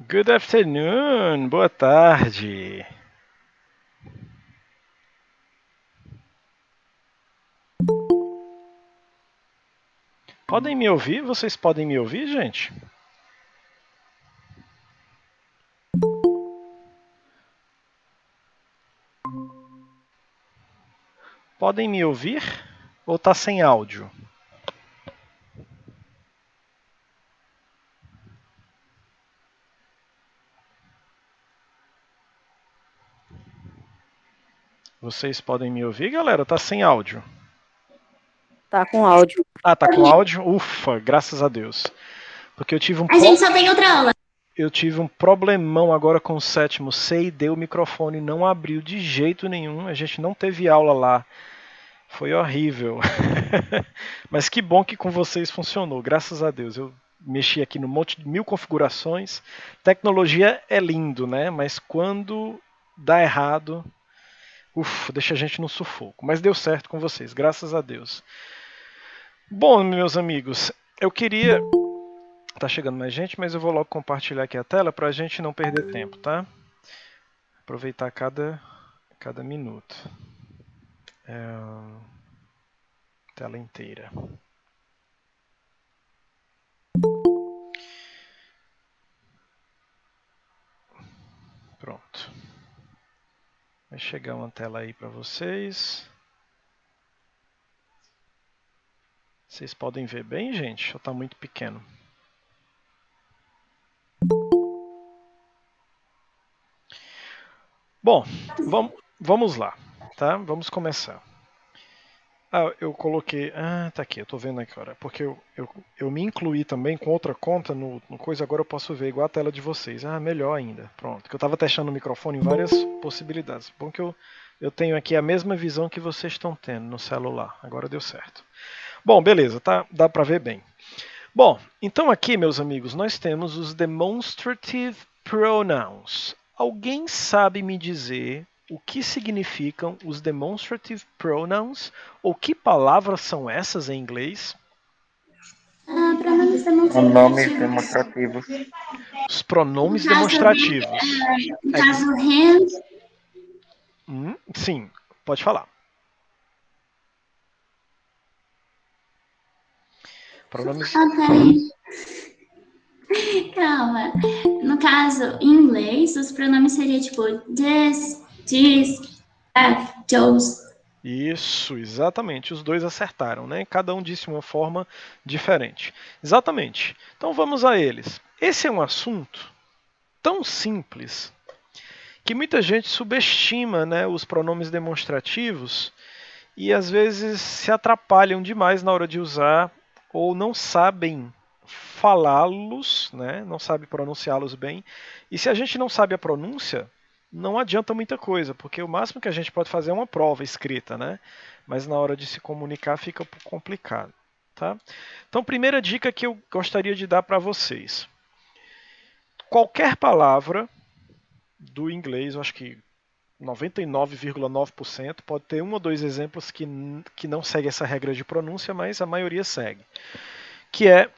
Good afternoon, boa tarde. Podem me ouvir? Vocês podem me ouvir, gente? Podem me ouvir? Ou tá sem áudio? Vocês podem me ouvir, galera? Tá sem áudio. Tá com áudio. Ah, tá com áudio? Ufa, graças a Deus. Porque eu tive A gente só tem outra aula. Eu tive um problemão agora com o sétimo C e D, o microfone não abriu de jeito nenhum. A gente não teve aula lá. Foi horrível. Mas que bom que com vocês funcionou, graças a Deus. Eu mexi aqui no monte de 1000 configurações. Tecnologia é lindo, né? Mas quando dá errado, deixa a gente no sufoco. Mas deu certo com vocês, graças a Deus. Bom, meus amigos, eu queria. Tá chegando mais gente, mas eu vou logo compartilhar aqui a tela para a gente não perder tempo, tá? Aproveitar cada minuto. Tela inteira. Pronto. Vai chegar uma tela aí para vocês. Vocês podem ver bem, gente? Ou tá muito pequeno? Bom, vamos lá, tá? Vamos começar. Eu coloquei. Tá aqui, eu tô vendo aqui agora. Porque eu me incluí também com outra conta no coisa, agora eu posso ver igual a tela de vocês. Melhor ainda. Pronto. Que eu tava testando o microfone em várias possibilidades. Bom que eu tenho aqui a mesma visão que vocês estão tendo no celular. Agora deu certo. Bom, beleza, tá? Dá pra ver bem. Bom, então aqui, meus amigos, nós temos os demonstrative pronouns. Alguém sabe me dizer o que significam os demonstrative pronouns? Ou que palavras são essas em inglês? Pronomes Pronomes demonstrativos. demonstrativos. Os pronomes demonstrativos. No caso, him. Sim, pode falar. Pronomes. Peraí. Calma. No caso, em inglês, os pronomes seriam tipo this, that, those. Isso, exatamente. Os dois acertaram, né? Cada um disse uma forma diferente. Exatamente. Então vamos a eles. Esse é um assunto tão simples que muita gente subestima, né, os pronomes demonstrativos e às vezes se atrapalham demais na hora de usar ou não sabem falá-los, né, não sabem pronunciá-los bem. E se a gente não sabe a pronúncia, não adianta muita coisa, porque o máximo que a gente pode fazer é uma prova escrita, né? Mas na hora de se comunicar fica complicado, tá? Então, primeira dica que eu gostaria de dar para vocês. Qualquer palavra do inglês, eu acho que 99,9% pode ter um ou dois exemplos que não segue essa regra de pronúncia, mas a maioria segue. Que é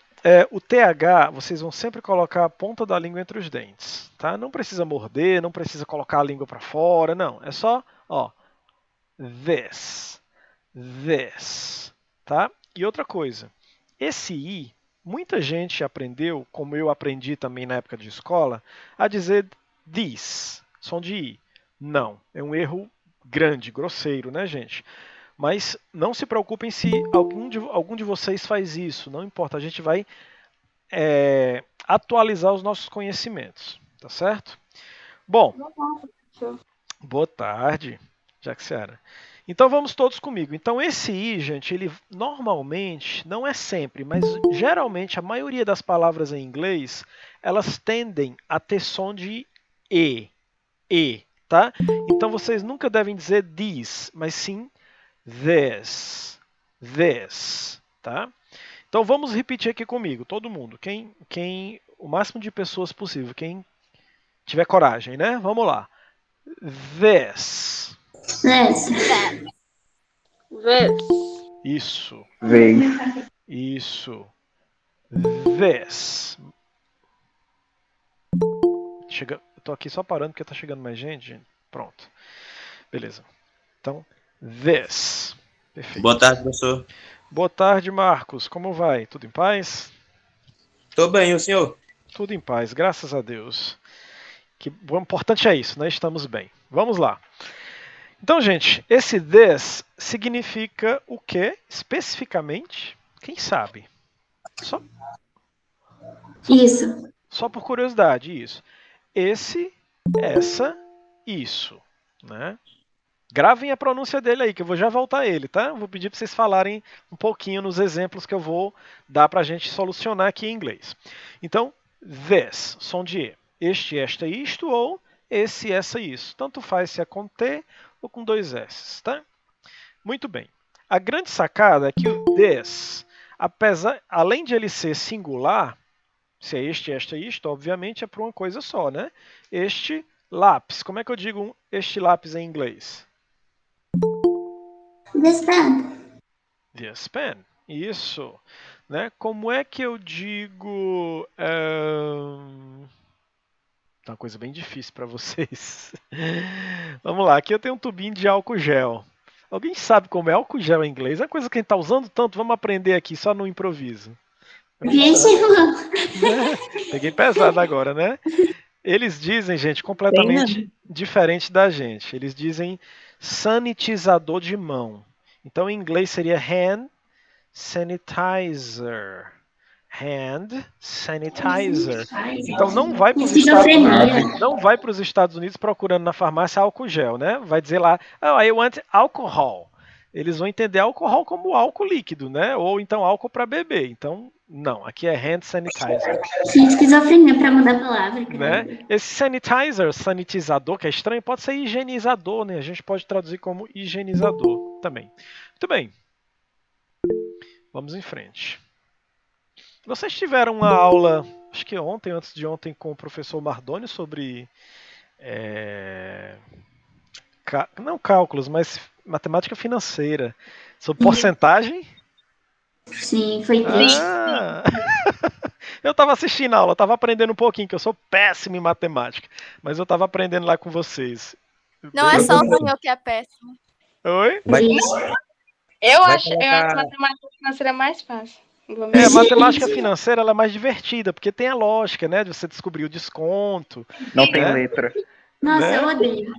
o TH, vocês vão sempre colocar a ponta da língua entre os dentes, tá? Não precisa morder, não precisa colocar a língua para fora, não. É só, ó, this, tá? E outra coisa, esse I, muita gente aprendeu, como eu aprendi também na época de escola, a dizer this, som de I. Não, é um erro grande, grosseiro, né, gente? Mas não se preocupem se algum de vocês faz isso, não importa, a gente vai atualizar os nossos conhecimentos, tá certo? Bom, boa tarde, Jaxiara. Então vamos todos comigo. Então esse I, gente, ele normalmente, não é sempre, mas geralmente a maioria das palavras em inglês, elas tendem a ter som de tá? Então vocês nunca devem dizer this, mas sim this, tá? Então vamos repetir aqui comigo, todo mundo. O máximo de pessoas possível, quem tiver coragem, né? Vamos lá. This. This. Isso. Vez. Isso. This. Eu tô aqui só parando porque tá chegando mais gente. Pronto. Beleza. Então, this. Perfeito. Boa tarde, professor. Boa tarde, Marcos. Como vai? Tudo em paz? Tô bem, e o senhor? Tudo em paz, graças a Deus. O importante é isso, né? Estamos bem. Vamos lá. Então, gente, esse this significa o que especificamente? Quem sabe? Isso. Só por curiosidade, isso. Esse, essa, isso, né? Gravem a pronúncia dele aí, que eu vou já voltar a ele, tá? Vou pedir para vocês falarem um pouquinho nos exemplos que eu vou dar para a gente solucionar aqui em inglês. Então, this, som de E. Este, esta, isto, ou esse, essa, isso. Tanto faz se é com T ou com dois S, tá? Muito bem. A grande sacada é que o this, além de ele ser singular, se é este, esta, isto, obviamente é para uma coisa só, né? Este lápis. Como é que eu digo este lápis em inglês? This pen. This pen. Isso. Né? Como é que eu digo... Tá uma coisa bem difícil para vocês. Vamos lá. Aqui eu tenho um tubinho de álcool gel. Alguém sabe como é álcool gel em inglês? É uma coisa que a gente está usando tanto. Vamos aprender aqui só no improviso. Vixe, irmão. Peguei pesado agora, né? Eles dizem, gente, completamente diferente da gente. Eles dizem sanitizador de mão. Então, em inglês seria hand sanitizer. Hand sanitizer. Então, não vai para os Estados Unidos procurando na farmácia álcool gel, né? Vai dizer lá, oh, I want alcohol. Eles vão entender álcool como álcool líquido, né? Ou então álcool para beber. Então, não, aqui é hand sanitizer. Que esquizofrenia para mudar a palavra. Né? Esse sanitizer, sanitizador, que é estranho, pode ser higienizador, né? A gente pode traduzir como higienizador também. Muito bem. Vamos em frente. Vocês tiveram uma aula, acho que ontem, antes de ontem, com o professor Mardoni sobre... não cálculos, mas matemática financeira. Sobre porcentagem? Sim, foi triste. Eu estava assistindo a aula, estava aprendendo um pouquinho, que eu sou péssimo em matemática. Mas eu estava aprendendo lá com vocês. Não é só o senhor que é péssimo. Oi? Eu acho a matemática financeira mais fácil. A matemática financeira ela é mais divertida, porque tem a lógica, né? De você descobrir o desconto. Não tem letra. Nossa, né? eu odeio.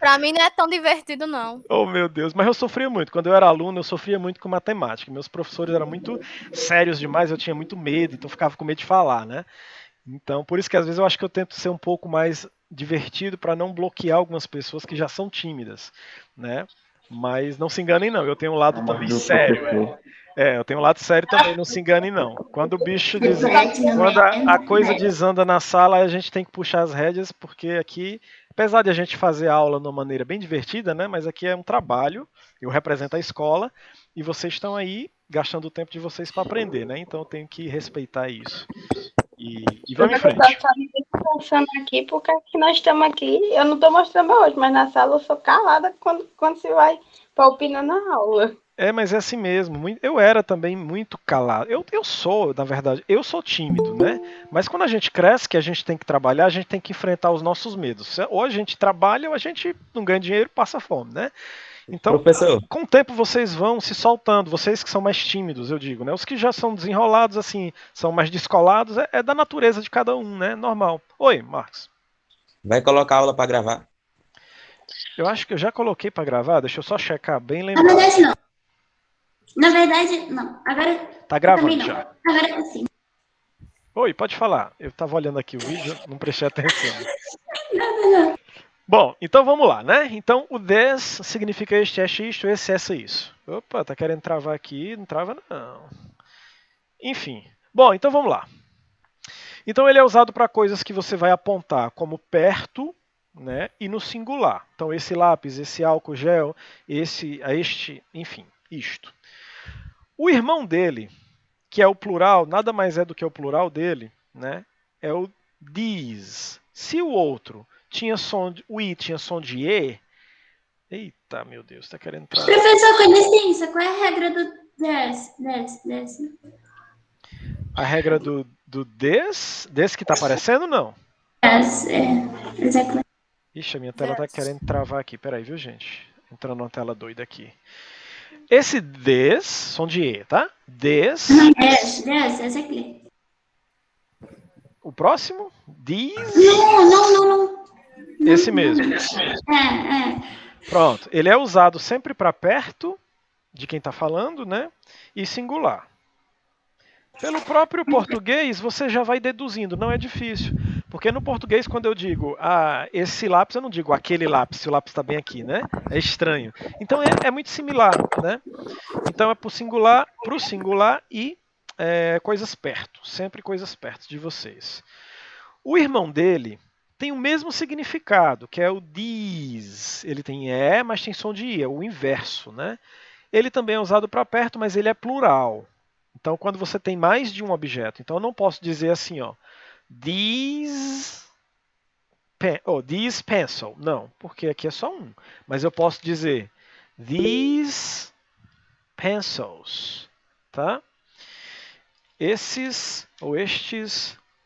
Pra mim não é tão divertido, não. Oh, meu Deus. Mas eu sofria muito. Quando eu era aluno, eu sofria muito com matemática. Meus professores eram muito sérios demais, eu tinha muito medo, então eu ficava com medo de falar, né? Então, por isso que às vezes eu acho que eu tento ser um pouco mais divertido para não bloquear algumas pessoas que já são tímidas, né? Mas não se enganem não, eu tenho um lado também sério. Eu tenho um lado sério também, não se enganem não. Quando o bicho quando a coisa desanda na sala, a gente tem que puxar as rédeas, porque aqui, apesar de a gente fazer aula de uma maneira bem divertida, né? Mas aqui é um trabalho, eu represento a escola, e vocês estão aí gastando o tempo de vocês para aprender, né? Então eu tenho que respeitar isso. E vamos em frente. Pensando aqui, porque aqui nós estamos aqui, eu não estou mostrando hoje, mas na sala eu sou calada quando se vai para opinar na aula. Mas é assim mesmo. Eu era também muito calado. Eu sou, na verdade, eu sou tímido, né? Mas quando a gente cresce, que a gente tem que trabalhar, a gente tem que enfrentar os nossos medos. Ou a gente trabalha, ou a gente não ganha dinheiro, passa fome, né? Então, Professor. Com o tempo vocês vão se soltando, vocês que são mais tímidos, eu digo, né? Os que já são desenrolados, assim, são mais descolados, é da natureza de cada um, né? Normal. Oi, Marcos. Vai colocar aula para gravar? Eu acho que eu já coloquei para gravar, deixa eu só checar bem, Na lembrar. verdade, não. Na verdade, não. Agora. Tá gravando também não. já. Agora sim. Oi, pode falar. Eu tava olhando aqui o vídeo, não prestei atenção. Não. Bom, então vamos lá, né? Então o this significa este, isto, esse, essa, isso. Opa, tá querendo travar aqui? Não trava não. Enfim. Bom, então vamos lá. Então ele é usado para coisas que você vai apontar como perto, né? E no singular. Então esse lápis, esse álcool gel, este, enfim, isto. O irmão dele, que é o plural, nada mais é do que o plural dele, né? É o these. Se o outro tinha som de, o I tinha som de E. Eita, meu Deus, tá querendo entrar. Professor, com licença, qual é a regra do des? A regra do des que tá aparecendo, não? Yes, exactly. Ixi, a minha tela tá querendo travar aqui. Peraí, viu, gente? Entrando numa tela doida aqui. Esse this, som de E, tá? This. Yes, exactly. O próximo? These. Não. Esse mesmo. É. Pronto. Ele é usado sempre para perto de quem está falando, né? E singular. Pelo próprio português, você já vai deduzindo, não é difícil. Porque no português, quando eu digo esse lápis, eu não digo aquele lápis, se o lápis está bem aqui, né? É estranho. Então é muito similar, né? Então é pro singular e coisas perto. Sempre coisas perto de vocês. O irmão dele tem o mesmo significado, que é o these. Ele tem E, mas tem som de I, é o inverso, né? Ele também é usado para perto, mas ele é plural. Então, quando você tem mais de um objeto, então eu não posso dizer assim, ó, these pencil. Não, porque aqui é só um. Mas eu posso dizer these pencils, tá? Estes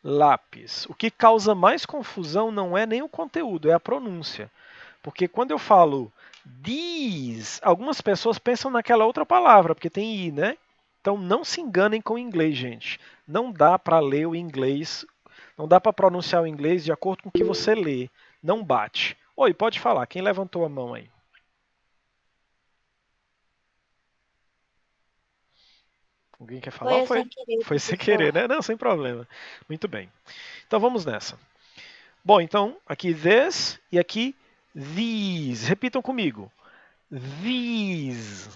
lápis. O que causa mais confusão não é nem o conteúdo, é a pronúncia. Porque quando eu falo these, algumas pessoas pensam naquela outra palavra, porque tem I, né? Então não se enganem com o inglês, gente. Não dá para ler o inglês, não dá para pronunciar o inglês de acordo com o que você lê. Não bate. Oi, pode falar. Quem levantou a mão aí? Alguém quer falar? Foi sem querer. Foi sem querer, né? Não, sem problema. Muito bem. Então vamos nessa. Bom, então, aqui this e aqui these. Repitam comigo. These.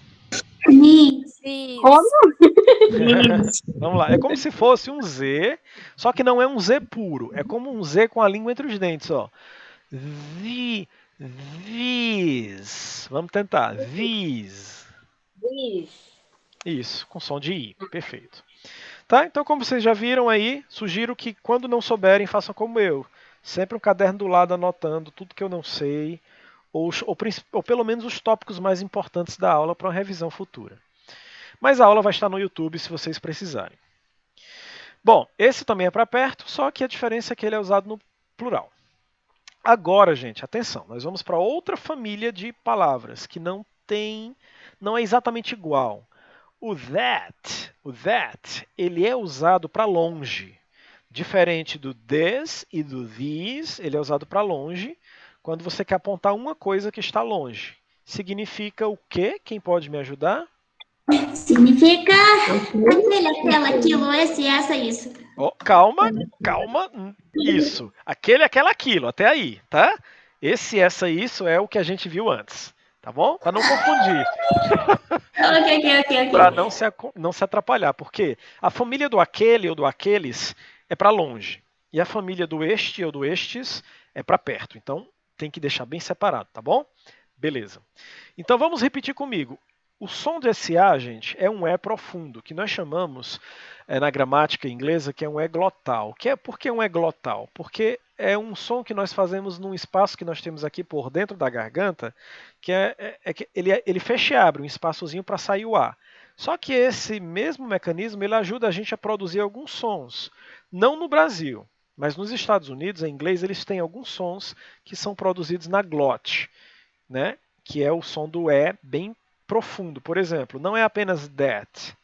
Vamos lá. É como se fosse um Z, só que não é um Z puro. É como um Z com a língua entre os dentes, ó. These. Vamos tentar. These. Isso, com som de I. Perfeito. Tá? Então, como vocês já viram aí, sugiro que quando não souberem, façam como eu. Sempre um caderno do lado anotando tudo que eu não sei, ou pelo menos os tópicos mais importantes da aula para uma revisão futura. Mas a aula vai estar no YouTube se vocês precisarem. Bom, esse também é para perto, só que a diferença é que ele é usado no plural. Agora, gente, atenção, nós vamos para outra família de palavras que não é exatamente igual. O that, ele é usado para longe. Diferente do this e do these, ele é usado para longe, quando você quer apontar uma coisa que está longe. Significa o quê? Quem pode me ajudar? Significa aquela, aquilo, esse, essa, isso. Oh, calma. Isso. Aquele, aquela, aquilo. Até aí, tá? Esse, essa, isso é o que a gente viu antes. Tá bom? Para não confundir. Ok. Para não se atrapalhar. Porque a família do aquele ou do aqueles é para longe. E a família do este ou do estes é para perto. Então, tem que deixar bem separado, tá bom? Beleza. Então, vamos repetir comigo. O som de SA, gente, é um E profundo, que nós chamamos, na gramática inglesa, que é um E glotal. Por que um E glotal? Porque é um som que nós fazemos num espaço que nós temos aqui por dentro da garganta, que ele fecha e abre um espaçozinho para sair o ar. Só que esse mesmo mecanismo ele ajuda a gente a produzir alguns sons. Não no Brasil, mas nos Estados Unidos, em inglês, eles têm alguns sons que são produzidos na glote, né? Que é o som do E bem profundo. Por exemplo, não é apenas that,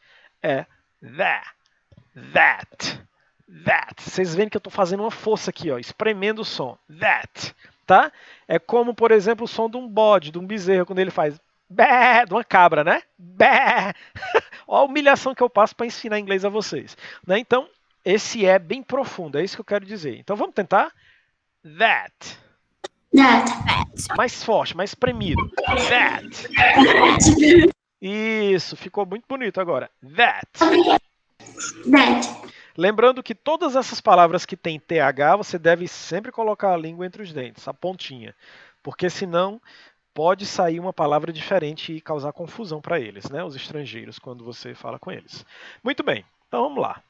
é that. Vocês veem que eu estou fazendo uma força aqui, ó, espremendo o som. That, tá? É como, por exemplo, o som de um bode, de um bezerro, quando ele faz bé, de uma cabra, né? Bé. Olha a humilhação que eu passo para ensinar inglês a vocês. Né? Então, esse é bem profundo, é isso que eu quero dizer. Então, vamos tentar? That. Mais forte, mais espremido. That. Isso, ficou muito bonito agora. That. Lembrando que todas essas palavras que tem TH, você deve sempre colocar a língua entre os dentes, a pontinha. Porque senão pode sair uma palavra diferente e causar confusão para eles, né? Os estrangeiros, quando você fala com eles. Muito bem, então vamos lá.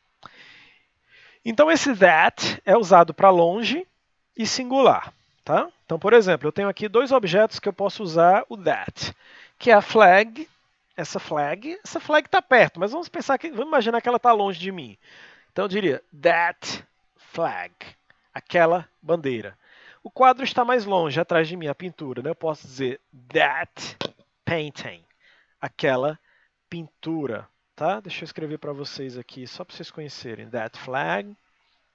Então esse that é usado para longe e singular. Tá? Então, por exemplo, eu tenho aqui dois objetos que eu posso usar o that, que é a flag. Essa flag está perto, mas vamos imaginar que ela está longe de mim. Então eu diria that flag. aquela bandeira. O quadro está mais longe, atrás de mim, a pintura. Né? Eu posso dizer that painting, aquela pintura. Tá? Deixa eu escrever para vocês aqui, só para vocês conhecerem. That flag,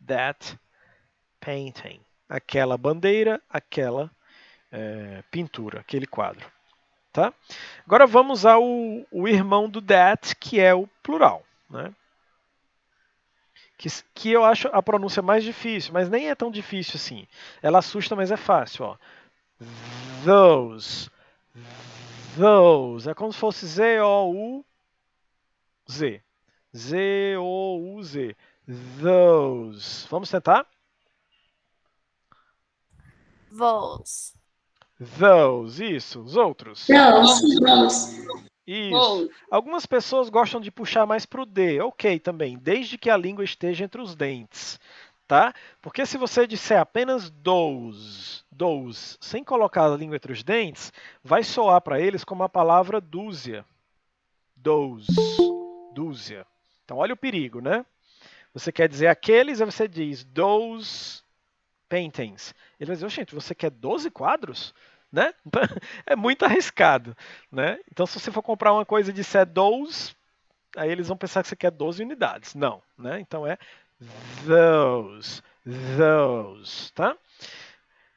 that painting. Aquela bandeira, aquela pintura, aquele quadro. Tá? Agora vamos ao irmão do that, que é o plural. Né? Que eu acho a pronúncia mais difícil, mas nem é tão difícil assim. Ela assusta, mas é fácil. Ó. Those. Those. É como se fosse Z-O-U-Z. Z-O-U-Z. Those. Vamos tentar? Vols. Those. Isso. Os outros. Those. Isso. Algumas pessoas gostam de puxar mais para o D. Ok, também. Desde que a língua esteja entre os dentes. Tá? Porque se você disser apenas those, sem colocar a língua entre os dentes, vai soar para eles como a palavra dúzia. Those. Dúzia. Então olha o perigo, né? Você quer dizer aqueles, aí você diz those paintings. Ele vai dizer, gente, você quer 12 quadros? Né? É muito arriscado. Né? Então se você for comprar uma coisa e disser those, aí eles vão pensar que você quer 12 unidades. Não. Né? Então é those. Tá?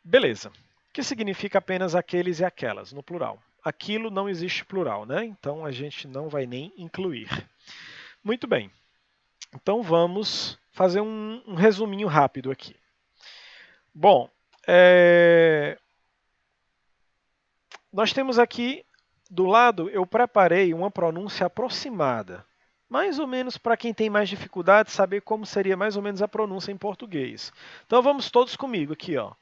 Beleza. Que significa apenas aqueles e aquelas, no plural. Aquilo não existe plural, né? Então a gente não vai nem incluir. Muito bem. Então vamos fazer um resuminho rápido aqui. Bom, nós temos aqui do lado, eu preparei uma pronúncia aproximada. Mais ou menos para quem tem mais dificuldade saber como seria mais ou menos a pronúncia em português. Então vamos todos comigo aqui, ó.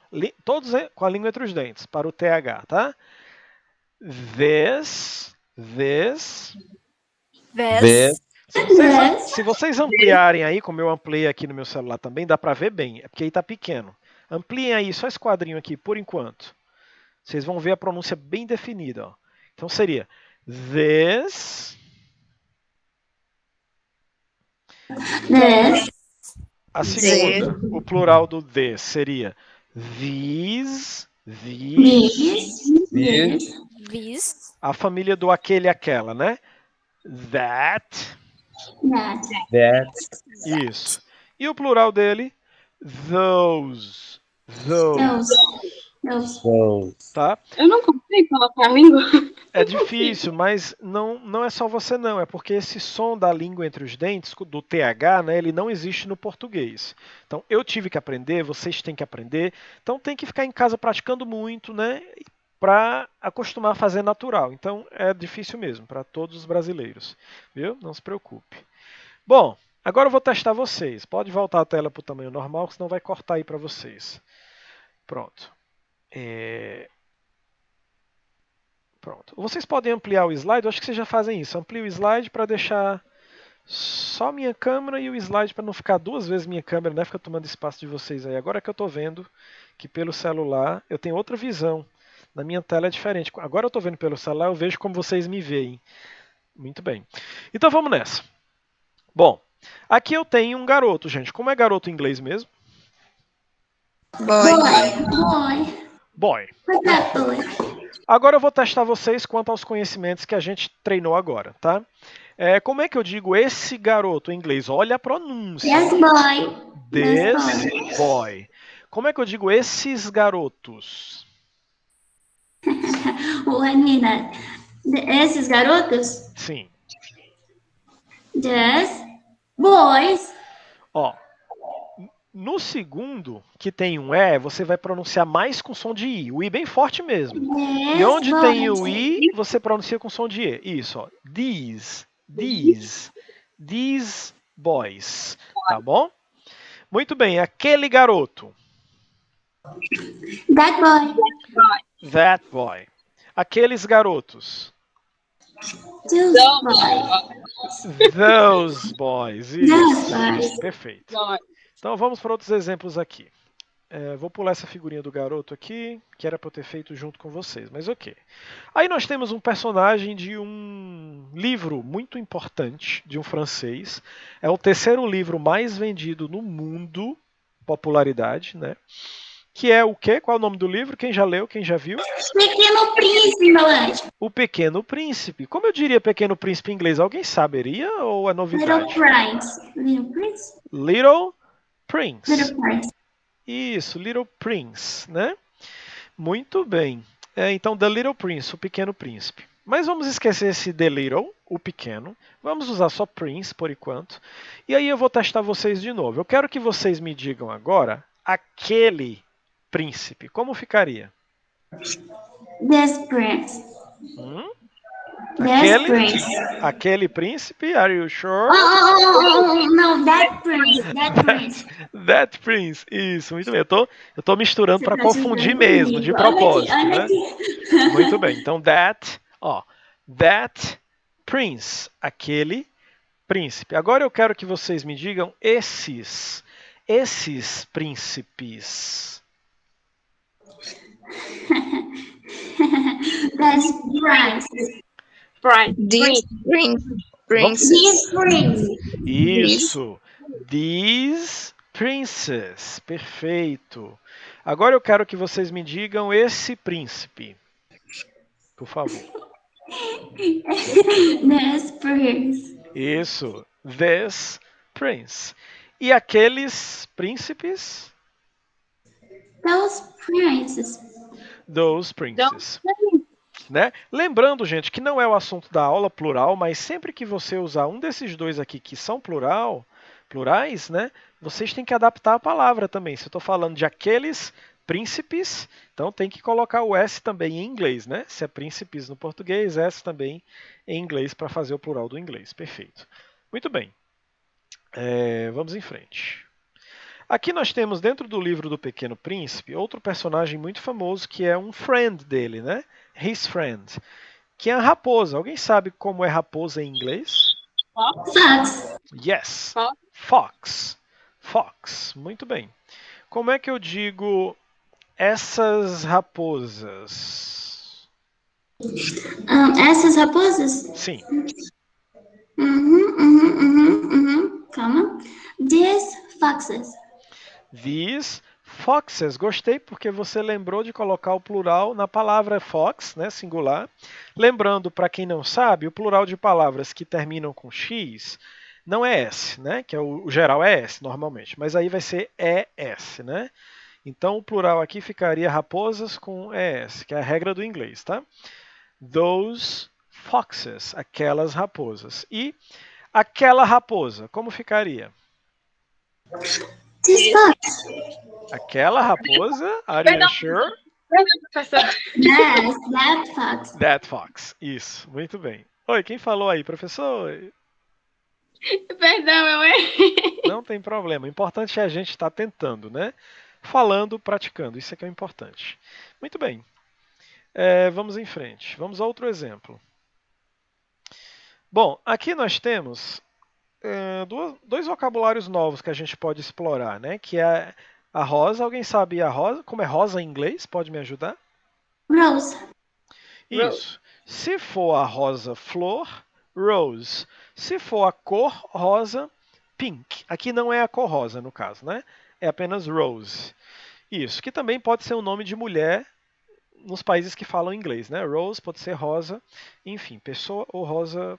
Todos com a língua entre os dentes, para o TH, tá? This. Ves. Se vocês ampliarem aí, como eu ampliei aqui no meu celular também, dá para ver bem, é porque aí tá pequeno. Ampliem aí só esse quadrinho aqui, por enquanto. Vocês vão ver a pronúncia bem definida. Ó. Então seria this. A segunda, o plural do this seria these. Vis. A família do aquele e aquela, né? That. Isso. E o plural dele? Those. Tá? Eu não consigo colocar a língua. É difícil, mas não é só você não. É porque esse som da língua entre os dentes, do TH, né, ele não existe no português. Então eu tive que aprender, vocês têm que aprender. Então tem que ficar em casa praticando muito, né? Para acostumar a fazer natural. Então é difícil mesmo para todos os brasileiros. Viu? Não se preocupe. Bom, agora eu vou testar vocês. Pode voltar a tela para o tamanho normal, senão vai cortar aí para vocês. Pronto. Pronto. Vocês podem ampliar o slide, eu acho que vocês já fazem isso. Amplie o slide para deixar só minha câmera e o slide para não ficar duas vezes minha câmera, né? Fica tomando espaço de vocês aí. Agora que eu estou vendo que pelo celular eu tenho outra visão. Na minha tela é diferente. Agora eu estou vendo pelo celular, eu vejo como vocês me veem. Muito bem. Então vamos nessa. Bom, aqui eu tenho um garoto, gente. Como é garoto em inglês mesmo? Boy. Agora eu vou testar vocês quanto aos conhecimentos que a gente treinou agora, tá? Como é que eu digo esse garoto em inglês? Olha a pronúncia. This boy. Como é que eu digo esses garotos? Menina, esses garotos? Sim. These boys. Ó, no segundo, que tem um E, você vai pronunciar mais com som de I. O I bem forte mesmo. E onde tem o I, você pronuncia com som de E. Isso, ó. These boys. Tá bom? Muito bem, aquele garoto. That boy. Aqueles garotos. Those boys. Isso, perfeito. Então vamos para outros exemplos aqui. Vou pular essa figurinha do garoto aqui, que era para eu ter feito junto com vocês, mas ok. Aí nós temos um personagem de um livro muito importante, de um francês. É o terceiro livro mais vendido no mundo, popularidade, né? Que é o quê? Qual é o nome do livro? Quem já leu? Quem já viu? Pequeno Príncipe, meu anjo. O Pequeno Príncipe. Como eu diria Pequeno Príncipe em inglês? Alguém saberia ou é Little novidade? Prince. Little Prince? Little Prince. Little Prince. Isso, Little Prince, né? Muito bem. Então, The Little Prince, o Pequeno Príncipe. Mas vamos esquecer esse The Little, o pequeno. Vamos usar só Prince por enquanto. E aí eu vou testar vocês de novo. Eu quero que vocês me digam agora aquele príncipe. Como ficaria? This Prince. This Aquele, Prince. aquele príncipe, are you sure? No, that Prince. That Prince. That Prince. Isso, muito bem. Eu tô misturando para Você tá confundir jogando mesmo, comigo. de Olha aqui, propósito, olha né? aqui. Muito bem. Então, that Prince, aquele príncipe. Agora eu quero que vocês me digam esses príncipes. That's Prince. This princess. This Prince. Isso. These princes. Perfeito. Agora eu quero que vocês me digam esse príncipe. Por favor. This Prince. Isso. This prince. E aqueles príncipes? Those princes. Those princes. Né? Lembrando, gente, que não é o assunto da aula plural, mas sempre que você usar um desses dois aqui que são plurais, né, vocês têm que adaptar a palavra também. Se eu estou falando de aqueles príncipes, então tem que colocar o S também em inglês, né? Se é príncipes no português, S também em inglês para fazer o plural do inglês. Perfeito. Muito bem. Vamos em frente. Aqui nós temos dentro do livro do Pequeno Príncipe outro personagem muito famoso que é um friend dele, né? His friend, que é a raposa. Alguém sabe como é raposa em inglês? Fox. Yes. Fox. Fox. Fox. Muito bem. Como é que eu digo essas raposas? Essas raposas? Sim. Calma. These foxes. These foxes. Gostei porque você lembrou de colocar o plural na palavra fox, né, singular. Lembrando, para quem não sabe, o plural de palavras que terminam com X não é S, né, que é o geral é S normalmente, mas aí vai ser ES, né? Então o plural aqui ficaria raposas com ES, que é a regra do inglês, tá? Those foxes, aquelas raposas. E aquela raposa, como ficaria? This fox. Aquela raposa, are you sure? Professor. Yes, that fox. That fox. Isso, muito bem. Oi, quem falou aí, professor? Perdão, eu errei. Não tem problema. O importante é a gente estar tentando, né? Falando, praticando. Isso é que é o importante. Muito bem. Vamos em frente. Vamos a outro exemplo. Bom, aqui nós temos dois vocabulários novos que a gente pode explorar, né? Que é a rosa. Alguém sabe a rosa? Como é rosa em inglês? Pode me ajudar? Rose. Isso. Se for a rosa flor, rose. Se for a cor rosa, pink. Aqui não é a cor rosa, no caso, né? É apenas rose. Isso, que também pode ser um nome de mulher nos países que falam inglês, né? Rose pode ser rosa, enfim, pessoa ou rosa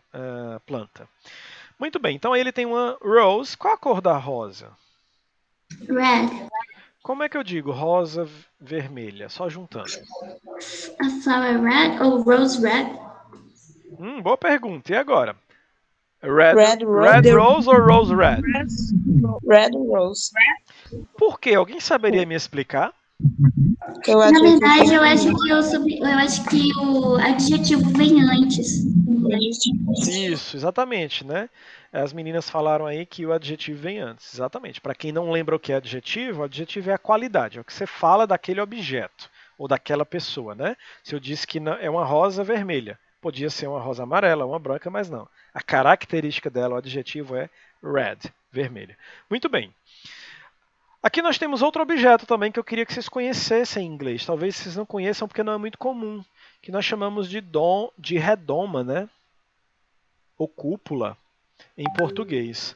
planta. Muito bem, então ele tem uma rose. Qual a cor da rosa? Red. Como é que eu digo rosa vermelha? Só juntando. A flower red ou rose red? Boa pergunta. E agora? Red Red rose ou rose red? Red Rose. Por quê? Alguém saberia me explicar? Eu Na acredito verdade, eu acho que o adjetivo vem antes. Isso, exatamente, né? As meninas falaram aí que o adjetivo vem antes. Exatamente. Para quem não lembra o que é adjetivo, o adjetivo é a qualidade, é o que você fala daquele objeto ou daquela pessoa, né? Se eu disse que é uma rosa vermelha, podia ser uma rosa amarela, uma branca, mas não. A característica dela, o adjetivo é red, vermelha. Muito bem. Aqui nós temos outro objeto também que eu queria que vocês conhecessem em inglês. Talvez vocês não conheçam porque não é muito comum. Que nós chamamos de redoma, né? Ou cúpula em português.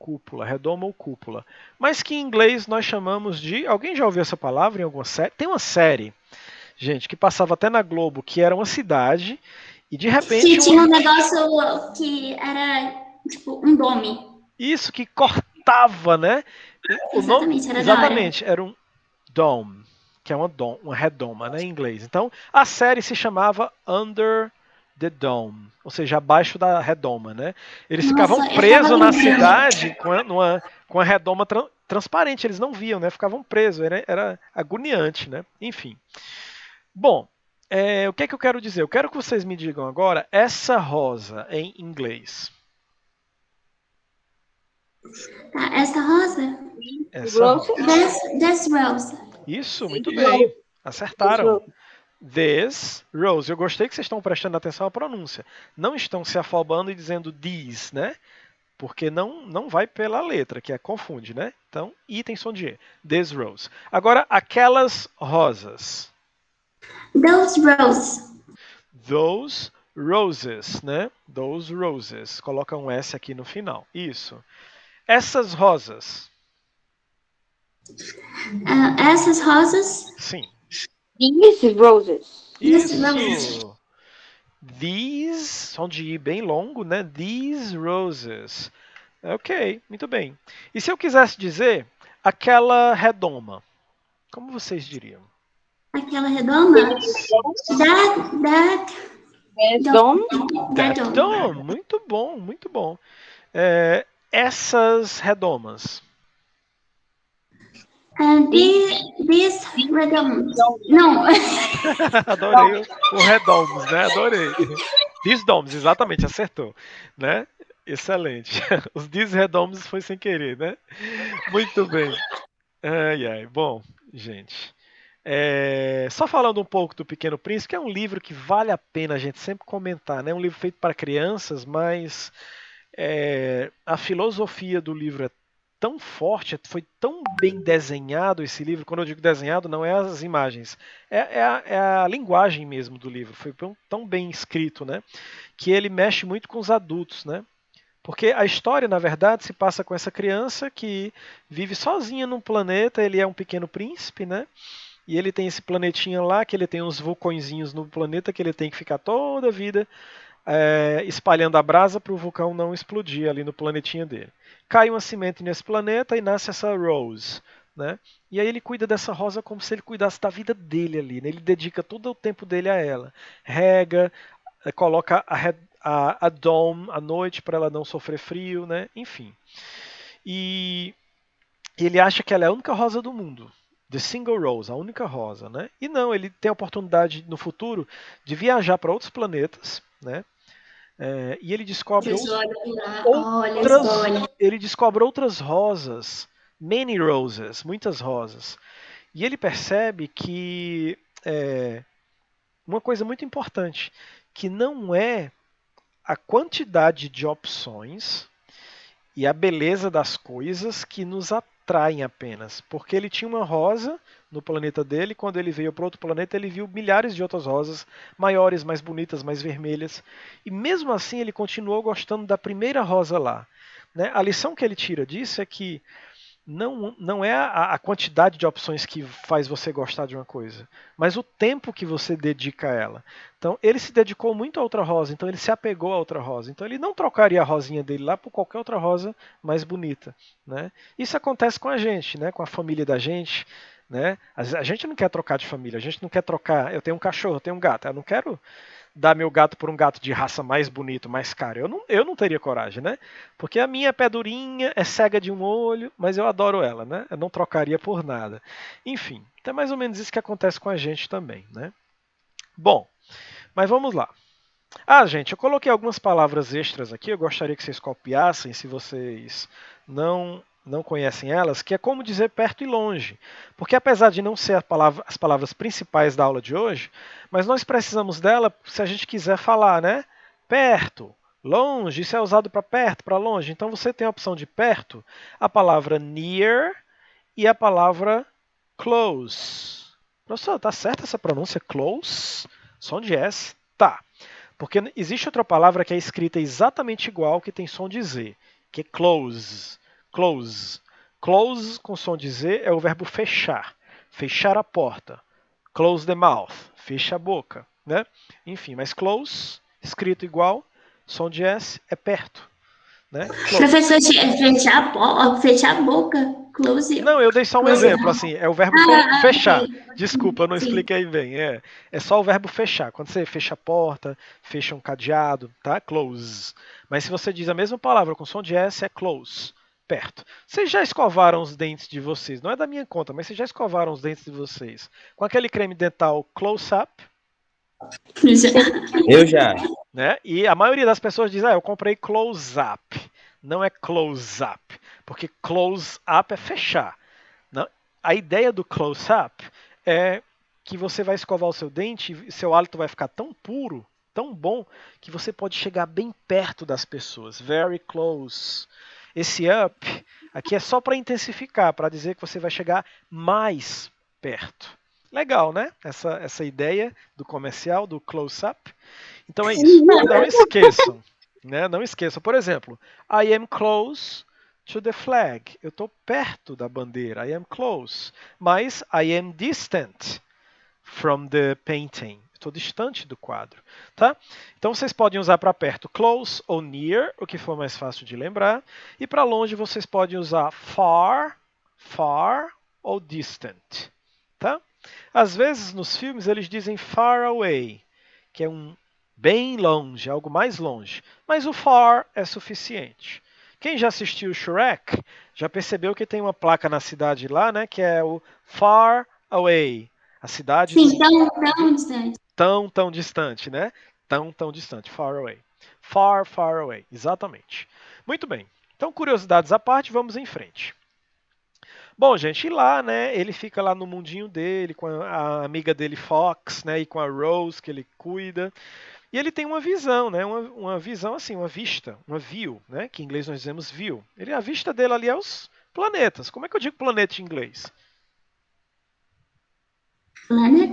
cúpula, redoma ou cúpula, mas que em inglês nós chamamos de... Alguém já ouviu essa palavra em alguma série? Tem uma série, gente, que passava até na Globo, que era uma cidade e de repente... Que tinha um negócio que era tipo um dome. Isso, que cortava, né? Exatamente, era Exatamente, era um dome, que é uma redoma, né, em inglês. Então, a série se chamava Under the Dome, ou seja, abaixo da redoma, né? Eles Nossa, ficavam eu presos tava na lembrando. cidade com a redoma transparente, eles não viam, né? Ficavam presos, era agoniante, né? Enfim. Bom, o que é que eu quero dizer? Eu quero que vocês me digam agora essa rosa em inglês. Tá, essa rosa? Essa rosa. This rose. Isso, muito bem. Acertaram. This rose. Eu gostei que vocês estão prestando atenção à pronúncia. Não estão se afobando e dizendo these, né? Porque não vai pela letra, que confunde, né? Então, I tem som de E. This rose. Agora, aquelas rosas. Those roses. Those roses, né? Those roses. Coloca um S aqui no final. Isso. Essas rosas. Essas rosas. Sim. These roses. Isso. These, som de I bem longo, né? These roses. Ok, muito bem. E se eu quisesse dizer aquela redoma, como vocês diriam? Aquela redoma. That Dome. That dome. Dome, muito bom, muito bom. Essas redomas. This redom. Não. Adorei o redomos, né? Adorei. These domes, exatamente, acertou, né? Excelente. Os these redomos foi sem querer, né? Muito bem. Ai. Bom, gente. Só falando um pouco do Pequeno Príncipe, que é um livro que vale a pena a gente sempre comentar, né? Um livro feito para crianças, mas a filosofia do livro é tão forte, foi tão bem desenhado esse livro. Quando eu digo desenhado, não é as imagens, é a linguagem mesmo do livro. Foi tão bem escrito, né? Que ele mexe muito com os adultos, né? Porque a história, na verdade, se passa com essa criança que vive sozinha num planeta. Ele é um pequeno príncipe, né? E ele tem esse planetinha lá, que ele tem uns vulcõezinhos no planeta, que ele tem que ficar toda a vida espalhando a brasa para o vulcão não explodir ali no planetinha dele. Cai uma semente nesse planeta e nasce essa Rose, né? E aí ele cuida dessa rosa como se ele cuidasse da vida dele ali, né? Ele dedica todo o tempo dele a ela. Rega, coloca a dome à noite para ela não sofrer frio, né? Enfim. E ele acha que ela é a única rosa do mundo. The single rose, a única rosa, né? E não, ele tem a oportunidade no futuro de viajar para outros planetas, né? E ele descobre outras rosas, many roses, muitas rosas. E ele percebe que uma coisa muito importante, que não é a quantidade de opções e a beleza das coisas que nos atraem apenas. Porque ele tinha uma rosa no planeta dele, quando ele veio para outro planeta, ele viu milhares de outras rosas, maiores, mais bonitas, mais vermelhas. E mesmo assim, ele continuou gostando da primeira rosa lá, né? A lição que ele tira disso é que não é a quantidade de opções que faz você gostar de uma coisa, mas o tempo que você dedica a ela. Então, ele se dedicou muito a outra rosa, então ele se apegou a outra rosa. Então, ele não trocaria a rosinha dele lá por qualquer outra rosa mais bonita, né? Isso acontece com a gente, né? Com a família da gente, né? A gente não quer trocar de família, a gente não quer trocar. Eu tenho um cachorro, eu tenho um gato, eu não quero dar meu gato por um gato de raça mais bonito, mais caro. Eu não teria coragem, né? Porque a minha pé durinha é cega de um olho, mas eu adoro ela, né? Eu não trocaria por nada. Enfim, é mais ou menos isso que acontece com a gente também, né? Bom, mas vamos lá. Gente, eu coloquei algumas palavras extras aqui, eu gostaria que vocês copiassem, se vocês não conhecem elas, que é como dizer perto e longe. Porque apesar de não ser as palavras principais da aula de hoje, mas nós precisamos dela se a gente quiser falar, né? Perto, longe, isso é usado para perto, para longe. Então você tem a opção de perto, a palavra near e a palavra close. Professor, tá certa essa pronúncia? Close? Som de S? Tá. Porque existe outra palavra que é escrita exatamente igual, que tem som de Z, que é close. Close. Close com som de Z é o verbo fechar. Fechar a porta. Close the mouth. Fecha a boca, né? Enfim, mas close, escrito igual, som de S é perto, né? Close. Professor, fechar a boca. Close. Não, eu dei só um Close. exemplo, assim, é o verbo fechar. Desculpa, eu não expliquei bem. É só o verbo fechar. Quando você fecha a porta, fecha um cadeado, tá? Close. Mas se você diz a mesma palavra com som de S, é close, perto. Vocês já escovaram os dentes de vocês? Não é da minha conta, mas vocês já escovaram os dentes de vocês com aquele creme dental close-up? Eu já. Né? E a maioria das pessoas diz, eu comprei close-up. Não é close-up, porque close-up é fechar. Não? A ideia do close-up é que você vai escovar o seu dente e seu hálito vai ficar tão puro, tão bom, que você pode chegar bem perto das pessoas. Very close. Esse up aqui é só para intensificar, para dizer que você vai chegar mais perto. Legal, né? Essa ideia do comercial, do close-up. Então é isso. Não esqueçam. Né? Não esqueçam. Por exemplo, I am close to the flag. Eu estou perto da bandeira. I am close. Mas I am distant from the painting. Estou distante do quadro. Tá? Então vocês podem usar para perto close ou near, o que for mais fácil de lembrar. E para longe vocês podem usar far, far ou distant. Tá? Às vezes nos filmes eles dizem far away, que é um bem longe, algo mais longe. Mas o far é suficiente. Quem já assistiu Shrek já percebeu que tem uma placa na cidade lá, né, que é o Far Away. A cidade Sim, tão distante. tão distante, né? Tão distante. Far away. Far away. Exatamente. Muito bem. Então, curiosidades à parte, vamos em frente. Bom, gente, e lá, né, ele fica lá no mundinho dele, com a amiga dele, Fox, né, e com a Rose, que ele cuida. E ele tem uma visão, né, uma visão assim, uma vista, uma view, né, que em inglês nós dizemos view. A vista dele ali é os planetas. Como é que eu digo planeta em inglês? Planet?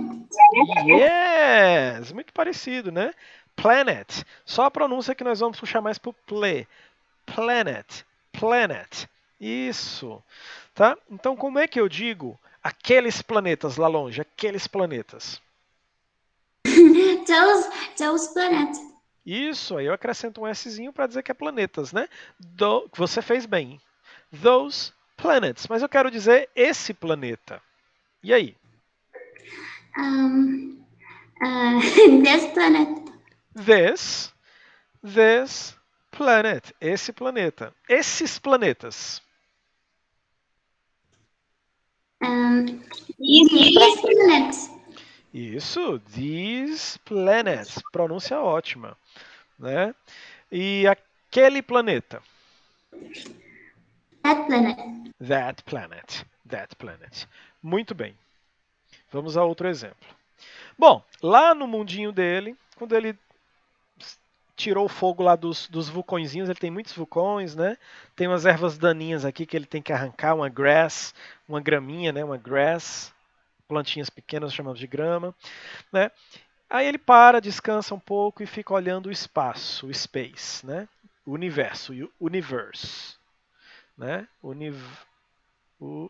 Yes! Muito parecido, né? Planet. Só a pronúncia que nós vamos puxar mais pro ple. Planet. Planet. Isso. Tá? Então, como é que eu digo aqueles planetas lá longe? Aqueles planetas. Those planets. Isso, aí eu acrescento um Szinho para dizer que é planetas, né? Você fez bem. Those planets. Mas eu quero dizer esse planeta. E aí? This planet. This planet. Esse planeta. Esses planetas. These planets. Isso, these planets. Pronúncia ótima. Né? E aquele planeta. That planet. That planet. That planet. Muito bem. Vamos a outro exemplo. Bom, lá no mundinho dele, quando ele tirou o fogo lá dos vulcõezinhos, ele tem muitos vulcões, né? Tem umas ervas daninhas aqui que ele tem que arrancar, uma grass, uma graminha, né? Uma grass, plantinhas pequenas chamamos de grama, né? Aí ele para, descansa um pouco e fica olhando o espaço, o space, né? O universo, o universe, né?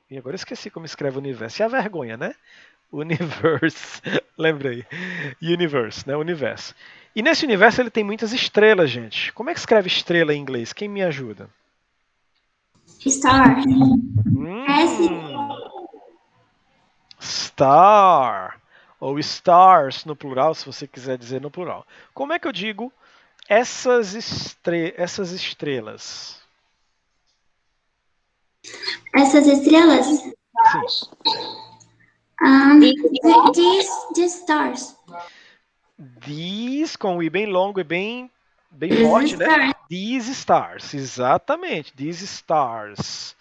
E agora eu esqueci como escreve universo. E a vergonha, né? Universe, lembrei. Universe, né? Universo. E nesse universo ele tem muitas estrelas, gente. Como é que escreve estrela em inglês? Quem me ajuda? Star. Star. Ou stars no plural, se você quiser dizer no plural. Como é que eu digo essas estrelas? Essas estrelas. Sim. These stars. These, com o I bem longo e bem forte, né? These stars, exatamente. These stars,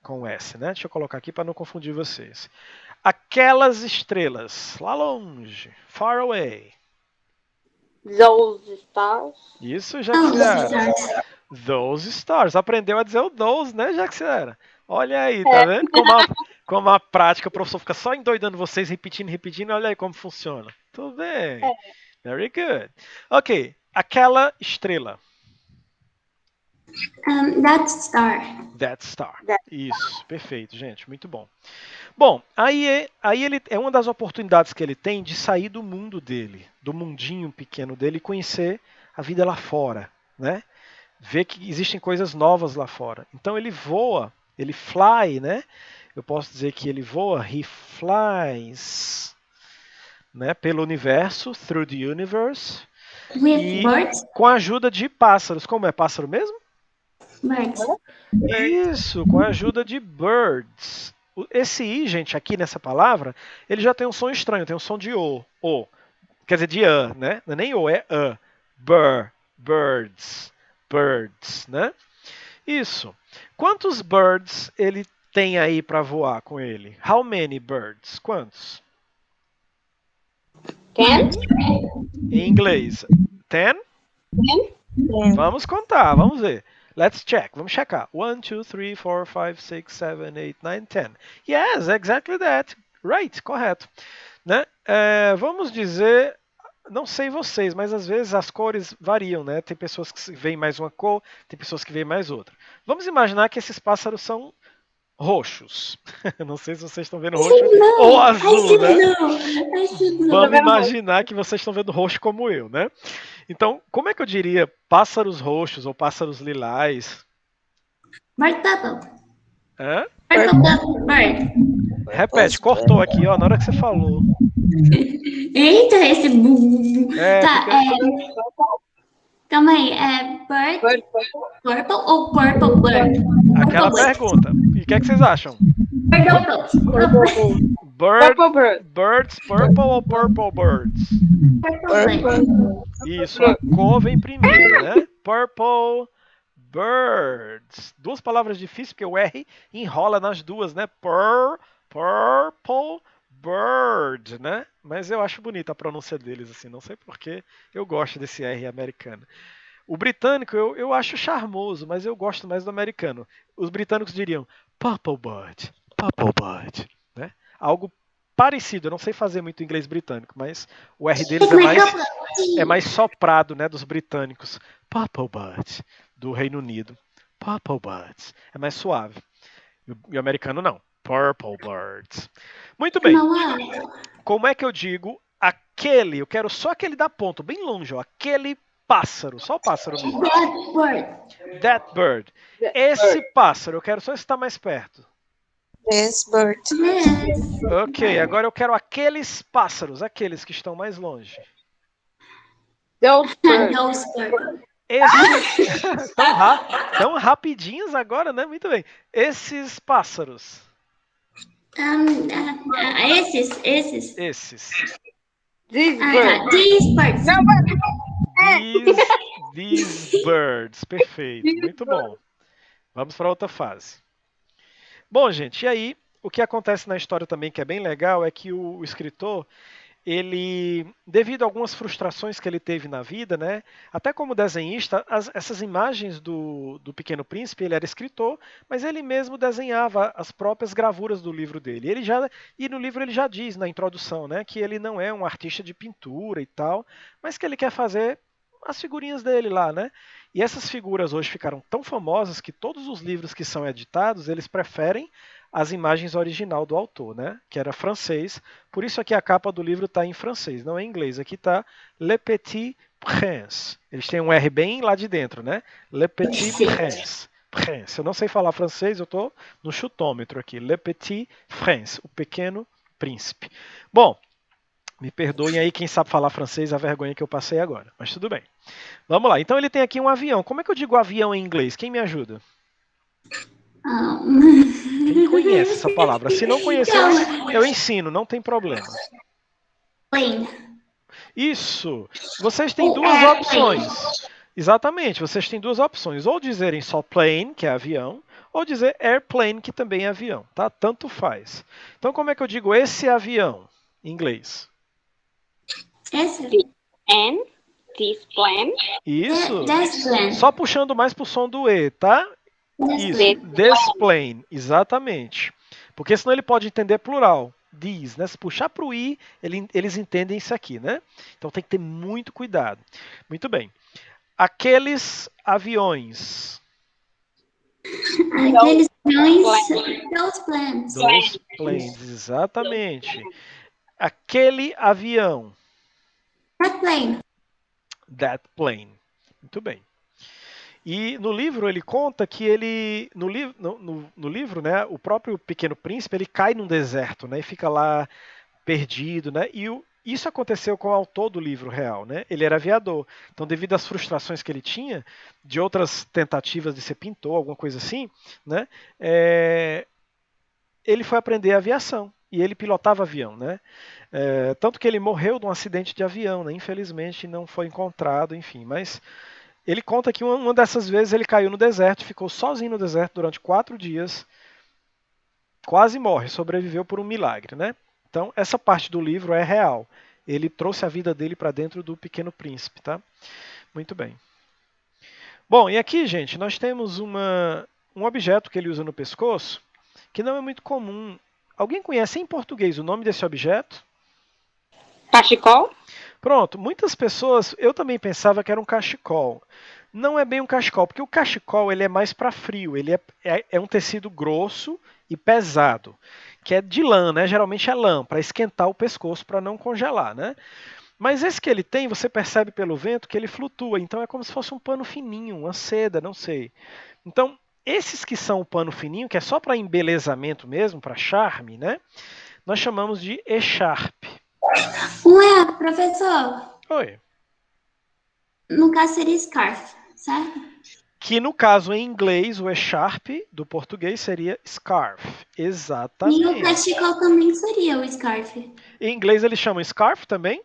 com S, né? Deixa eu colocar aqui para não confundir vocês. Aquelas estrelas, lá longe, far away. Those stars. Isso, Jaxiara. Those stars. Aprendeu a dizer o those, né, Jaxiara? Olha aí, tá vendo? Como a prática, o professor fica só endoidando vocês, repetindo. Olha aí como funciona. Tudo bem. Very good. Ok, aquela estrela. That star. Death Star. Death Isso, perfeito, gente, muito bom. Bom, aí ele é uma das oportunidades que ele tem de sair do mundo dele, do mundinho pequeno dele e conhecer a vida lá fora, né? Ver que existem coisas novas lá fora. Então ele voa, ele fly, né? Eu posso dizer que ele voa, he flies, né? Pelo universo, through the universe, With e birds? com a ajuda de pássaros. Como é pássaro mesmo? Birds. Isso, com a ajuda de birds. Esse i, gente, aqui nessa palavra, ele já tem um som estranho, tem um som de o. Quer dizer, de a, né? Não é nem o, é a. Birds, né? Isso. Quantos birds ele tem aí para voar com ele? How many birds? Quantos? 10? Em inglês. 10? Vamos contar, vamos ver. Let's check. Vamos checar. 1, 2, 3, 4, 5, 6, 7, 8, 9, 10. Yes, exactly that. Right, correto. Né? Vamos dizer, não sei vocês, mas às vezes as cores variam, né? Tem pessoas que veem mais uma cor, tem pessoas que veem mais outra. Vamos imaginar que esses pássaros são roxos. Não sei se vocês estão vendo roxo ou azul, né? Vamos imaginar que vocês estão vendo roxo como eu, né? Então, como é que eu diria pássaros roxos ou pássaros lilás? Bird purple. Hã? Purple bird. Repete, cortou aqui, ó, na hora que você falou. Eita, esse... Tá, Fica- calma aí, bird purple ou purple bird? Aquela Purple bird. pergunta. E o que é que vocês acham? Purple. Purple bird. Birds purple ou purple birds? Purple bird. Isso, a cor vem primeiro, né? Purple birds. Duas palavras difíceis, porque o R enrola nas duas, né? Purple bird, né? Mas eu acho bonita a pronúncia deles, assim, não sei porquê, eu gosto desse R americano. O britânico eu acho charmoso, mas eu gosto mais do americano. Os britânicos diriam purple bird, né? Algo parecido, eu não sei fazer muito inglês britânico, mas o R deles é mais soprado, né, dos britânicos. Purple bird, do Reino Unido. Purple birds, é mais suave. E o americano não. Purple birds. Muito bem. Como é que eu digo aquele? Eu quero só aquele da ponta, bem longe, ó, aquele pássaro, só o pássaro mesmo. That bird. Esse pássaro, eu quero só estar mais perto. This bird. Ok, agora eu quero aqueles pássaros, aqueles que estão mais longe. Those birds. Those birds. Esses... tão rapidinhos agora, né? Muito bem. Esses pássaros. Esses. These birds. These birds. These birds. Perfeito. Muito bom. Vamos para outra fase. Bom, gente, e aí, o que acontece na história também, que é bem legal, é que o escritor, ele, devido a algumas frustrações que ele teve na vida, né, até como desenhista, essas imagens do Pequeno Príncipe, ele era escritor, mas ele mesmo desenhava as próprias gravuras do livro dele. E no livro ele já diz, na introdução, né, que ele não é um artista de pintura e tal, mas que ele quer fazer as figurinhas dele lá, né? E essas figuras hoje ficaram tão famosas que todos os livros que são editados, eles preferem as imagens original do autor, né? Que era francês. Por isso aqui a capa do livro está em francês, não é em inglês. Aqui está Le Petit Prince. Eles têm um R bem lá de dentro, né? Le Petit Prince. Prince. Eu não sei falar francês, eu estou no chutômetro aqui. Le Petit Prince, o Pequeno Príncipe. Bom, me perdoem aí quem sabe falar francês, a vergonha que eu passei agora. Mas tudo bem. Vamos lá. Então ele tem aqui um avião. Como é que eu digo avião em inglês? Quem me ajuda? Quem conhece essa palavra? Se não conhecer, eu ensino, não tem problema. Plane. Isso. Vocês têm duas opções. Exatamente, vocês têm duas opções. Ou dizerem só plane, que é avião, ou dizer airplane, que também é avião. Tá? Tanto faz. Então como é que eu digo esse avião em inglês? Esse. And this plane. Isso. This plane. Só puxando mais pro som do E, tá? Isso. This plane, exatamente. Porque senão ele pode entender plural. These, né? Se puxar pro I, eles entendem isso aqui, né? Então tem que ter muito cuidado. Muito bem. Aqueles aviões. Aqueles aviões, those planes. Those planes, exatamente. Aquele avião. That plane. That plane. Muito bem. E no livro ele conta que ele, no livro, né, o próprio Pequeno Príncipe, ele cai num deserto, né, e fica lá perdido, né, e isso aconteceu com o autor do livro real, né, ele era aviador, então devido às frustrações que ele tinha, de outras tentativas de ser pintor, alguma coisa assim, né, ele foi aprender aviação, e ele pilotava avião, né, tanto que ele morreu de um acidente de avião, né, infelizmente não foi encontrado, enfim, mas ele conta que uma dessas vezes ele caiu no deserto, ficou sozinho no deserto durante 4 dias, quase morre, sobreviveu por um milagre, né? Então essa parte do livro é real. Ele trouxe a vida dele para dentro do Pequeno Príncipe, tá? Muito bem. Bom, e aqui, gente, nós temos um objeto que ele usa no pescoço, que não é muito comum. Alguém conhece em português o nome desse objeto? Cachecol? Pronto, muitas pessoas, eu também pensava que era um cachecol. Não é bem um cachecol, porque o cachecol ele é mais para frio, ele é um tecido grosso e pesado, que é de lã, né? Geralmente é lã, para esquentar o pescoço, para não congelar, né? Mas esse que ele tem, você percebe pelo vento que ele flutua, então é como se fosse um pano fininho, uma seda, não sei. Então, esses que são o pano fininho, que é só para embelezamento mesmo, para charme, né? Nós chamamos de echarpe. Ué, professor, Oi. no caso seria scarf, certo? Que no caso em inglês, o echarpe do português seria scarf. E o Exatamente. cachecol também seria o scarf. Em inglês eles chamam scarf também?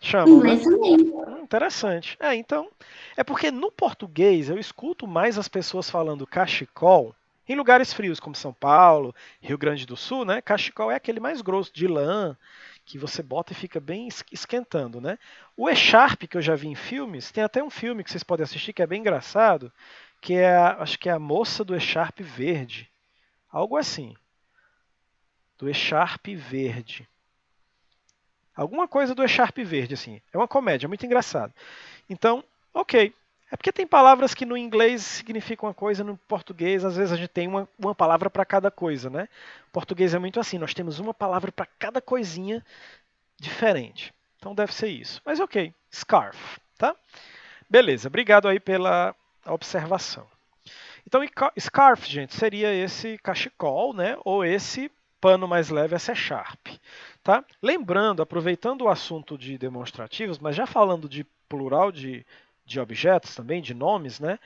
Em Chamam, né? inglês também. Interessante. Então, é porque no português eu escuto mais as pessoas falando cachecol em lugares frios como São Paulo, Rio Grande do Sul, né? Cachecol é aquele mais grosso de lã que você bota e fica bem esquentando, né? O echarpe que eu já vi em filmes, tem até um filme que vocês podem assistir que é bem engraçado, que é acho que é a moça do echarpe verde, algo assim, do echarpe verde. Alguma coisa do echarpe verde, assim. É uma comédia, é muito engraçado. Então, ok. É porque tem palavras que no inglês significam uma coisa, no português, às vezes a gente tem uma palavra para cada coisa, né? O português é muito assim, nós temos uma palavra para cada coisinha diferente. Então deve ser isso. Mas ok, scarf, tá? Beleza, obrigado aí pela observação. Então, scarf, gente, seria esse cachecol, né? Ou esse pano mais leve, essa echarpe. Tá? Lembrando, aproveitando o assunto de demonstrativos, mas já falando de plural de objetos também, de nomes, né?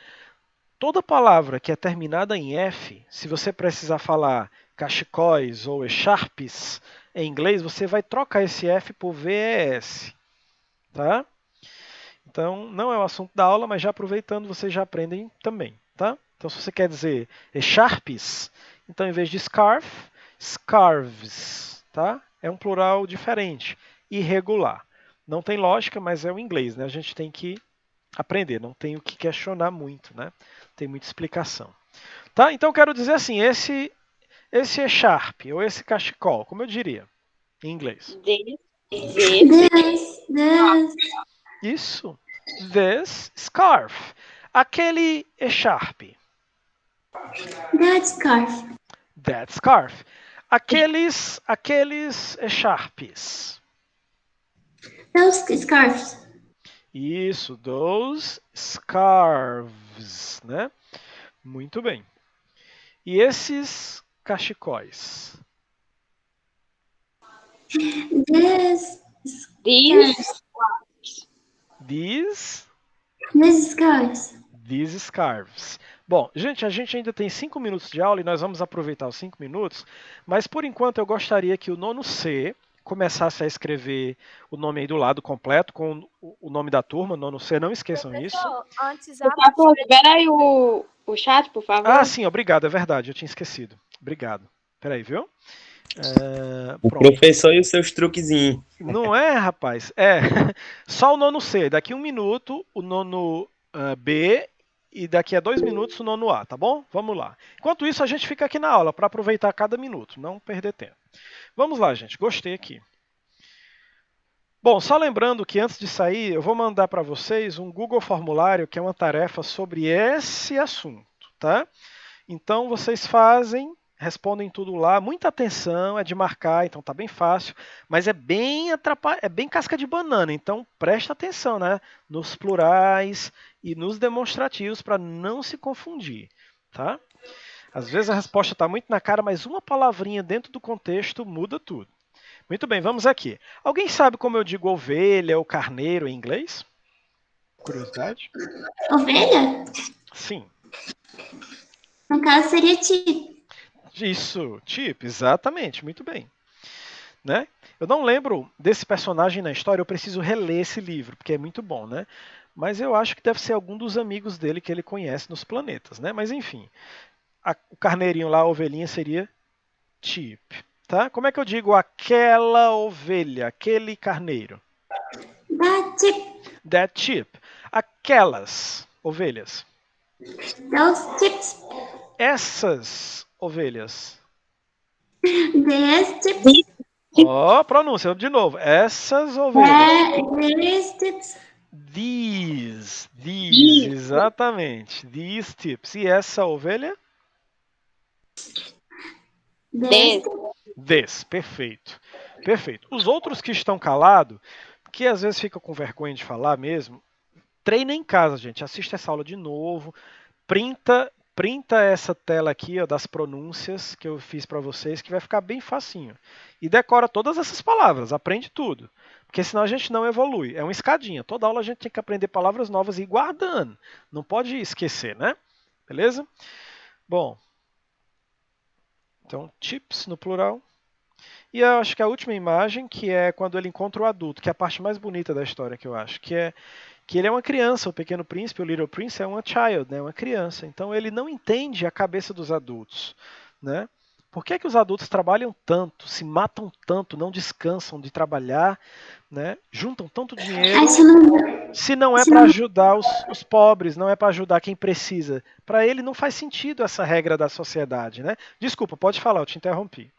Toda palavra que é terminada em F, se você precisar falar cachecóis ou echarpes em inglês, você vai trocar esse F por VES. Tá? Então, não é o assunto da aula, mas já aproveitando, vocês já aprendem também. Tá? Então, se você quer dizer echarpes, então em vez de scarf, scarves. Tá? É um plural diferente, irregular. Não tem lógica, mas é o inglês, né? A gente tem que aprender, não tem o que questionar muito, né? Tem muita explicação. Tá? Então quero dizer assim, esse echarpe ou esse cachecol, como eu diria em inglês? This. Isso. This scarf. Aquele echarpe. That scarf. That scarf. Aqueles echarpes. Those scarves. Isso, those scarves, né? Muito bem. E esses cachecóis? This. These scarves. scarves. Bom, gente, a gente ainda tem 5 minutos de aula e nós vamos aproveitar os 5 minutos, mas por enquanto eu gostaria que o nono C começasse a escrever o nome aí do lado completo, com o nome da turma, nono C, não esqueçam isso. Antes Libera aí o chat, por favor. Ah, sim, obrigado, é verdade, eu tinha esquecido. Obrigado. Peraí, viu? O Pronto. professor e os seus truquezinhos. Não é, rapaz? É. Só o nono C. Daqui 1 minuto, o nono B. E daqui a 2 minutos, o nono A, tá bom? Vamos lá. Enquanto isso, a gente fica aqui na aula para aproveitar cada minuto, não perder tempo. Vamos lá, gente. Gostei aqui. Bom, só lembrando que antes de sair, eu vou mandar para vocês um Google Formulário, que é uma tarefa sobre esse assunto, tá? Então vocês fazem, respondem tudo lá, muita atenção, é de marcar, então tá bem fácil, mas é bem é bem casca de banana, então presta atenção, né? Nos plurais e nos demonstrativos para não se confundir, tá? Às vezes a resposta está muito na cara, mas uma palavrinha dentro do contexto muda tudo. Muito bem, vamos aqui. Alguém sabe como eu digo ovelha ou carneiro em inglês? Curiosidade? Ovelha? Sim. No caso, seria sheep. Isso, Chip, exatamente, muito bem. Né? Eu não lembro desse personagem na história, eu preciso reler esse livro, porque é muito bom, né? Mas eu acho que deve ser algum dos amigos dele que ele conhece nos planetas, né? Mas enfim, o carneirinho lá, a ovelhinha, seria Chip. Tá? Como é que eu digo aquela ovelha, aquele carneiro? That sheep. That sheep. Aquelas ovelhas. Those sheep. Essas ovelhas. These sheep. Ó, pronúncia, de novo. Essas ovelhas. These sheep. These, exatamente. These tips. E essa ovelha? These. This, perfeito. Perfeito. Os outros que estão calados, que às vezes ficam com vergonha de falar mesmo, treina em casa, gente. Assista essa aula de novo. Printa essa tela aqui, ó, das pronúncias que eu fiz para vocês, que vai ficar bem facinho. E decora todas essas palavras, aprende tudo. Porque senão a gente não evolui. É uma escadinha. Toda aula a gente tem que aprender palavras novas e ir guardando. Não pode esquecer, né? Beleza? Bom. Então, chips no plural. E eu acho que a última imagem, que é quando ele encontra o adulto, que é a parte mais bonita da história, que eu acho, que é que ele é uma criança, o Pequeno Príncipe, o Little Prince é uma child, né, uma criança. Então ele não entende a cabeça dos adultos, né? Por que os adultos trabalham tanto, se matam tanto, não descansam de trabalhar, né? Juntam tanto dinheiro, se não é para ajudar os pobres, não é para ajudar quem precisa. Para ele não faz sentido essa regra da sociedade, né? Desculpa, pode falar, eu te interrompi.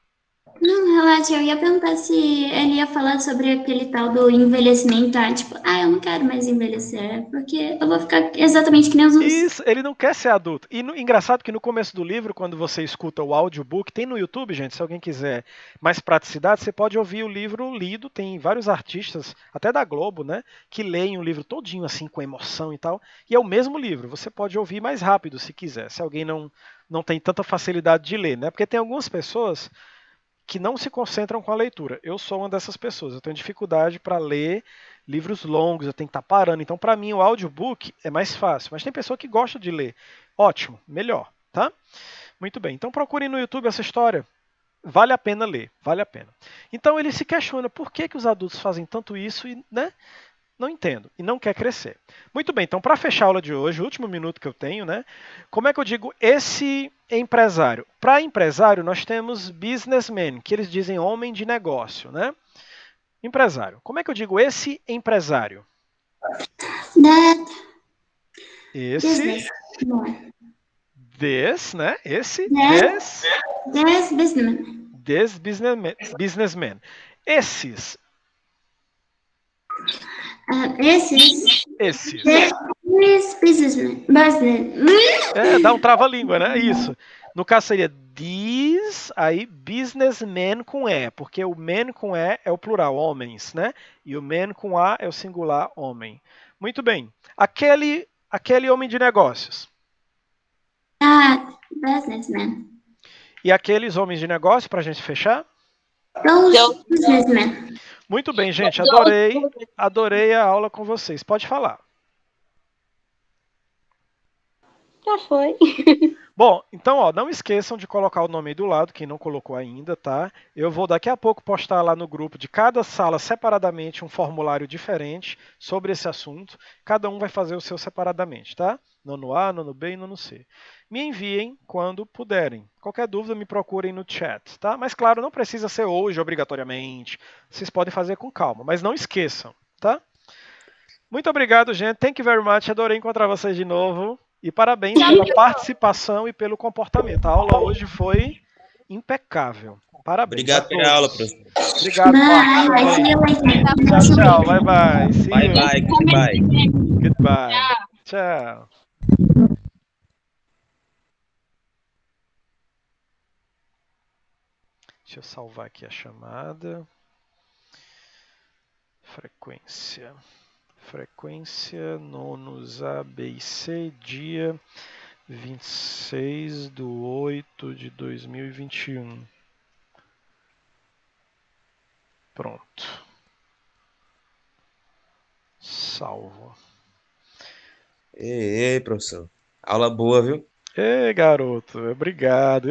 Não, relaxa, eu ia perguntar se ele ia falar sobre aquele tal do envelhecimento, tipo, eu não quero mais envelhecer, porque eu vou ficar exatamente que nem os outros. Isso, ele não quer ser adulto. E engraçado que no começo do livro, quando você escuta o audiobook, tem no YouTube, gente, se alguém quiser mais praticidade, você pode ouvir o livro lido, tem vários artistas, até da Globo, né, que leem o livro todinho assim, com emoção e tal, e é o mesmo livro, você pode ouvir mais rápido se quiser, se alguém não tem tanta facilidade de ler, né, porque tem algumas pessoas que não se concentram com a leitura. Eu sou uma dessas pessoas. Eu tenho dificuldade para ler livros longos, eu tenho que estar parando. Então, para mim, o audiobook é mais fácil. Mas tem pessoa que gosta de ler. Ótimo, melhor, tá? Muito bem. Então, procurem no YouTube essa história. Vale a pena ler, vale a pena. Então, ele se questiona por que os adultos fazem tanto isso e, né? Não entendo. E não quer crescer. Muito bem, então para fechar a aula de hoje, o último minuto que eu tenho, né? Como é que eu digo esse empresário? Para empresário, nós temos businessman, que eles dizem homem de negócio, né? Empresário. Como é que eu digo esse empresário? That Esse. business. This, né? Esse. This businessman. This businessman. Esses. Esses. This businessman. Dá um trava-língua, né? Isso. No caso seria these, aí businessmen com E, porque o men com E é o plural, homens, né? E o men com A é o singular, homem. Muito bem. Aquele homem de negócios. Businessman. E aqueles homens de negócio, para a gente fechar? Those businessmen. Muito bem, gente. Adorei a aula com vocês. Pode falar. Já foi. Bom, então, ó, não esqueçam de colocar o nome aí do lado, quem não colocou ainda, tá? Eu vou daqui a pouco postar lá no grupo de cada sala separadamente um formulário diferente sobre esse assunto. Cada um vai fazer o seu separadamente, tá? Nono A, nono B e nono C. Me enviem quando puderem. Qualquer dúvida, me procurem no chat, tá? Mas, claro, não precisa ser hoje, obrigatoriamente. Vocês podem fazer com calma, mas não esqueçam, tá? Muito obrigado, gente. Thank you very much. Adorei encontrar vocês de novo. E parabéns pela participação e pelo comportamento. A aula hoje foi impecável. Parabéns. Obrigado pela aula, professor. Obrigado, Marcos. Tchau. Bye. See you. Bye. Goodbye. Tchau. Deixa eu salvar aqui a chamada. Frequência. Frequência, nonos A, B e C, dia 26/8/2021. Pronto. Salvo. Ei, professor. Aula boa, viu? Ei, garoto, obrigado.